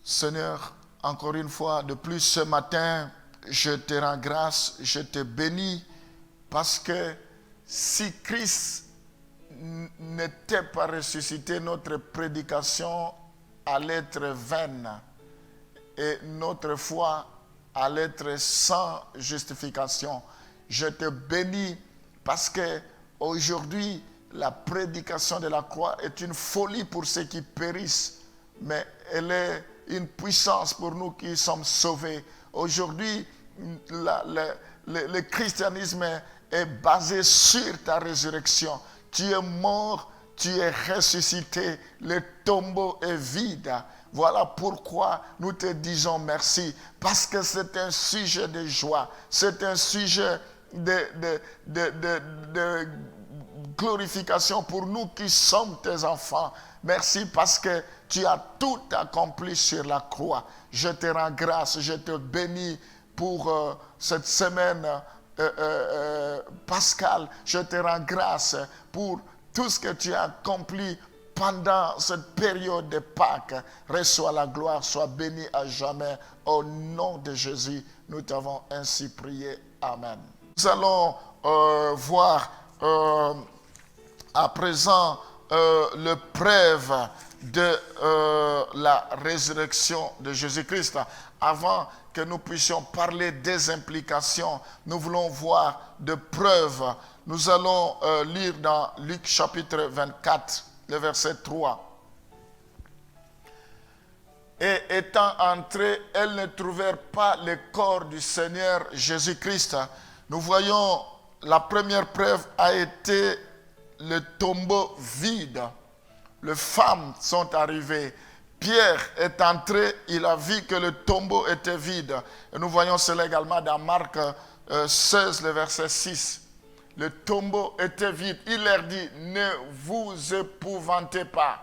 Seigneur, encore une fois, de plus ce matin, je te rends grâce, je te bénis, parce que si Christ n'était pas ressuscité, notre prédication allait être vaine et notre foi allait être sans justification. Je te bénis parce que aujourd'hui, la prédication de la croix est une folie pour ceux qui périssent, mais elle est une puissance pour nous qui sommes sauvés. Aujourd'hui, le christianisme est basé sur ta résurrection. Tu es mort, tu es ressuscité, le tombeau est vide. Voilà pourquoi nous te disons merci, parce que c'est un sujet de joie, c'est un sujet de glorification pour nous qui sommes tes enfants. Merci parce que tu as tout accompli sur la croix. Je te rends grâce, je te bénis pour cette semaine pascale. Je te rends grâce pour tout ce que tu as accompli pendant cette période de Pâques. Reçois la gloire, sois béni à jamais. Au nom de Jésus, nous t'avons ainsi prié. Amen. Nous allons voir à présent le preuve de la résurrection de Jésus-Christ. Avant que nous puissions parler des implications, nous voulons voir de preuves. Nous allons lire dans Luc chapitre 24, le verset 3. Et étant entrées, elles ne trouvèrent pas le corps du Seigneur Jésus-Christ. Nous voyons, la première preuve a été le tombeau vide. Les femmes sont arrivées. Pierre est entré, il a vu que le tombeau était vide. Et nous voyons cela également dans Marc 16, le verset 6. Le tombeau était vide. Il leur dit, ne vous épouvantez pas.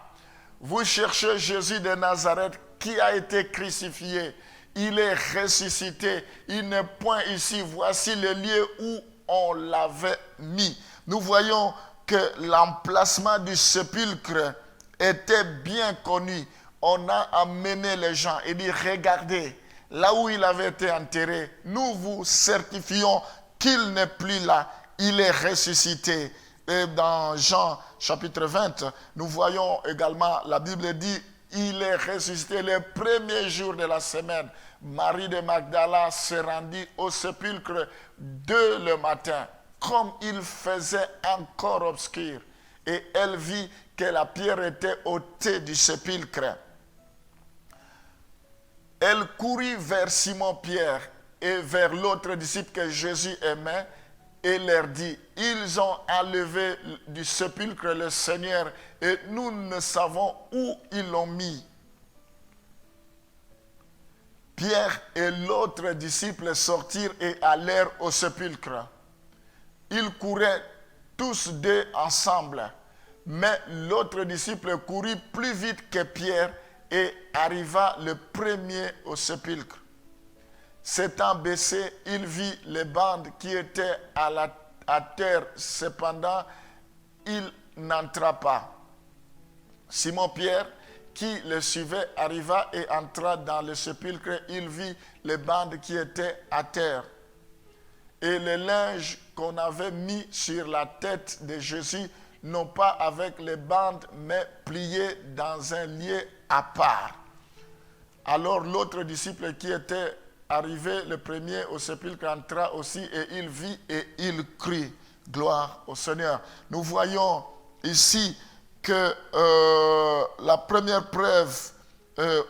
Vous cherchez Jésus de Nazareth qui a été crucifié. Il est ressuscité. Il n'est point ici. Voici le lieu où on l'avait mis. Nous voyons que l'emplacement du sépulcre était bien connu. On a amené les gens et dit, regardez, là où il avait été enterré, nous vous certifions qu'il n'est plus là, il est ressuscité. Et dans Jean chapitre 20, nous voyons également, la Bible dit, il est ressuscité le premier jour de la semaine. Marie de Magdala se rendit au sépulcre dès le matin, comme il faisait encore obscur. Et elle vit que la pierre était ôtée du sépulcre. Elle courut vers Simon-Pierre et vers l'autre disciple que Jésus aimait et leur dit, ils ont enlevé du sépulcre le Seigneur et nous ne savons où ils l'ont mis. Pierre et l'autre disciple sortirent et allèrent au sépulcre. Ils couraient tous deux ensemble, mais l'autre disciple courut plus vite que Pierre et arriva le premier au sépulcre. S'étant baissé, il vit les bandes qui étaient à terre. Cependant, il n'entra pas. Simon-Pierre, qui le suivait, arriva et entra dans le sépulcre. Il vit les bandes qui étaient à terre. Et le linge qu'on avait mis sur la tête de Jésus, non pas avec les bandes, mais plié dans un lieu à part. Alors l'autre disciple qui était arrivé le premier au sépulcre entra aussi et il vit et il crut. Gloire au Seigneur. Nous voyons ici que la première preuve, il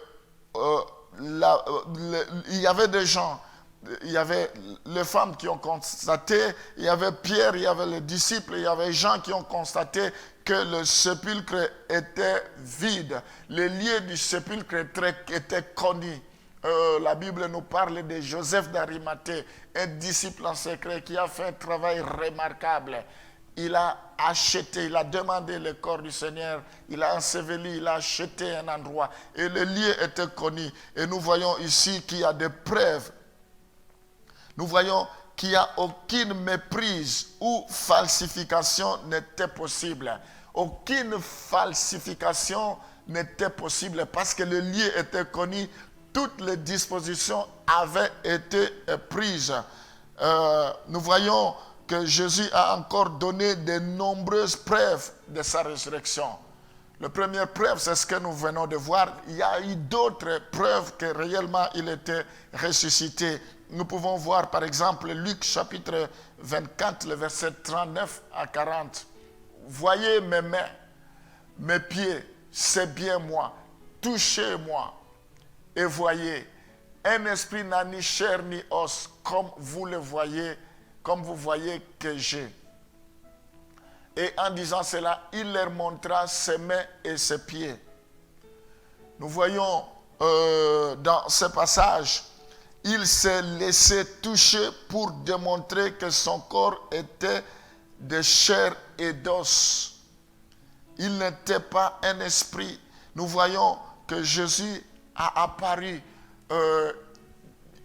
y avait des gens, il y avait les femmes qui ont constaté, il y avait Pierre, il y avait les disciples, il y avait Jean qui ont constaté que le sépulcre était vide. Le lieu du sépulcre était connu. La Bible nous parle de Joseph d'Arimathée, un disciple en secret qui a fait un travail remarquable. Il a acheté, il a demandé le corps du Seigneur, il a enseveli, il a acheté un endroit. Et le lieu était connu. Et nous voyons ici qu'il y a des preuves. Nous voyons qu'il n'y a aucune méprise ou falsification n'était possible. Aucune falsification n'était possible parce que le lieu était connu. toutes les dispositions avaient été prises. Nous voyons que Jésus a encore donné de nombreuses preuves de sa résurrection. La première preuve, c'est ce que nous venons de voir. Il y a eu d'autres preuves que réellement il était ressuscité. Nous pouvons voir par exemple Luc chapitre 24, le verset 39 à 40. Voyez mes mains, mes pieds, c'est bien moi. Touchez-moi et voyez. Un esprit n'a ni chair ni os, comme vous le voyez, comme vous voyez que j'ai. Et en disant cela, il leur montra ses mains et ses pieds. Nous voyons dans ce passage, il s'est laissé toucher pour démontrer que son corps était de chair et d'os. Il n'était pas un esprit. Nous voyons que Jésus a apparu.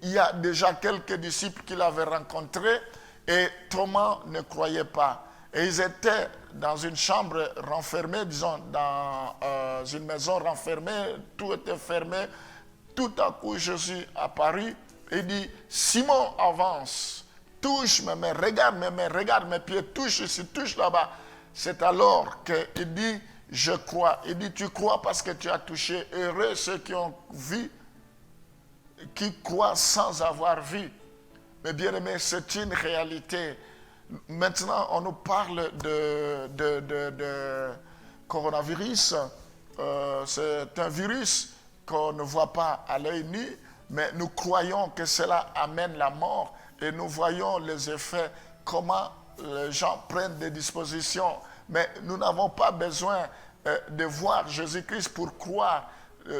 Il y a déjà quelques disciples qu'il avait rencontrés et Thomas ne croyait pas. Et ils étaient dans une chambre renfermée, disons, dans une maison renfermée, tout était fermé. Tout à coup, Jésus apparut et dit, Simon, avance, touche mes mains, regarde mes pieds, touche ici, touche là-bas. C'est alors qu'il dit, je crois. Il dit, tu crois parce que tu as touché. Heureux ceux qui ont vu, qui croient sans avoir vu. Mais bien aimé, c'est une réalité. Maintenant, on nous parle de coronavirus. C'est un virus qu'on ne voit pas à l'œil nu, mais nous croyons que cela amène la mort et nous voyons les effets, comment les gens prennent des dispositions. Mais nous n'avons pas besoin de voir Jésus-Christ pour croire.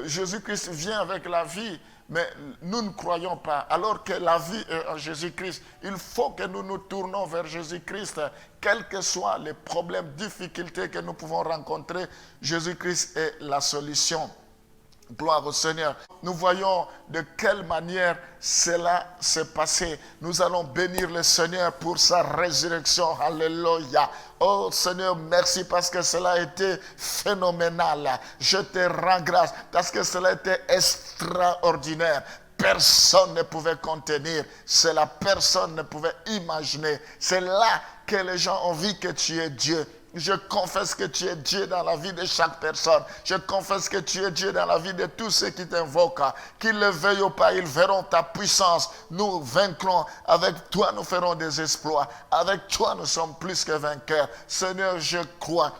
Jésus-Christ vient avec la vie, mais nous ne croyons pas. Alors que la vie est en Jésus-Christ, il faut que nous nous tournons vers Jésus-Christ. Quels que soient les problèmes, difficultés que nous pouvons rencontrer, Jésus-Christ est la solution. Gloire au Seigneur. Nous voyons de quelle manière cela s'est passé. Nous allons bénir le Seigneur pour sa résurrection. Alléluia. Oh Seigneur, merci parce que cela a été phénoménal. Je te rends grâce parce que cela a été extraordinaire. Personne ne pouvait contenir. Cela, personne ne pouvait imaginer. C'est là que les gens ont vu que tu es Dieu. Je confesse que tu es Dieu dans la vie de chaque personne. Je confesse que tu es Dieu dans la vie de tous ceux qui t'invoquent. Qu'ils le veuillent ou pas, ils verront ta puissance. Nous vaincrons. Avec toi, nous ferons des exploits. Avec toi, nous sommes plus que vainqueurs. Seigneur, je crois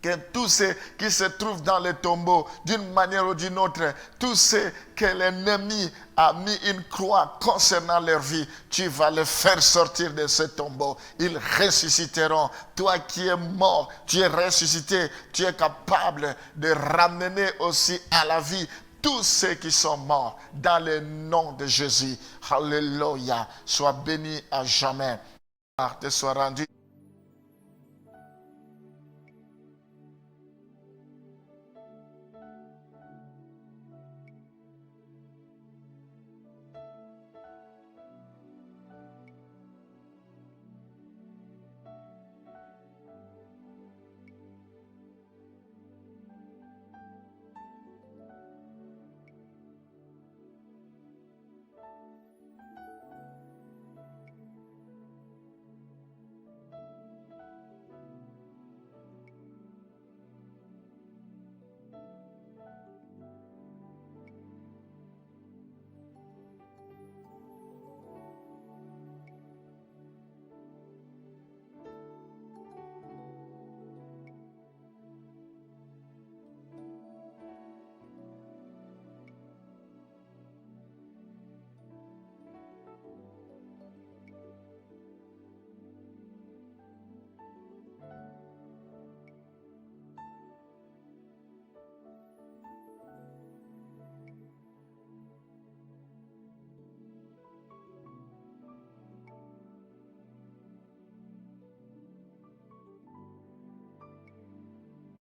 que tous ceux qui se trouvent dans les tombeaux, d'une manière ou d'une autre, tous ceux que l'ennemi a mis une croix concernant leur vie, tu vas les faire sortir de ce tombeau. Ils ressusciteront. Toi qui es mort, tu es ressuscité. Tu es capable de ramener aussi à la vie tous ceux qui sont morts dans le nom de Jésus. Alléluia. Sois béni à jamais. Te soit rendu.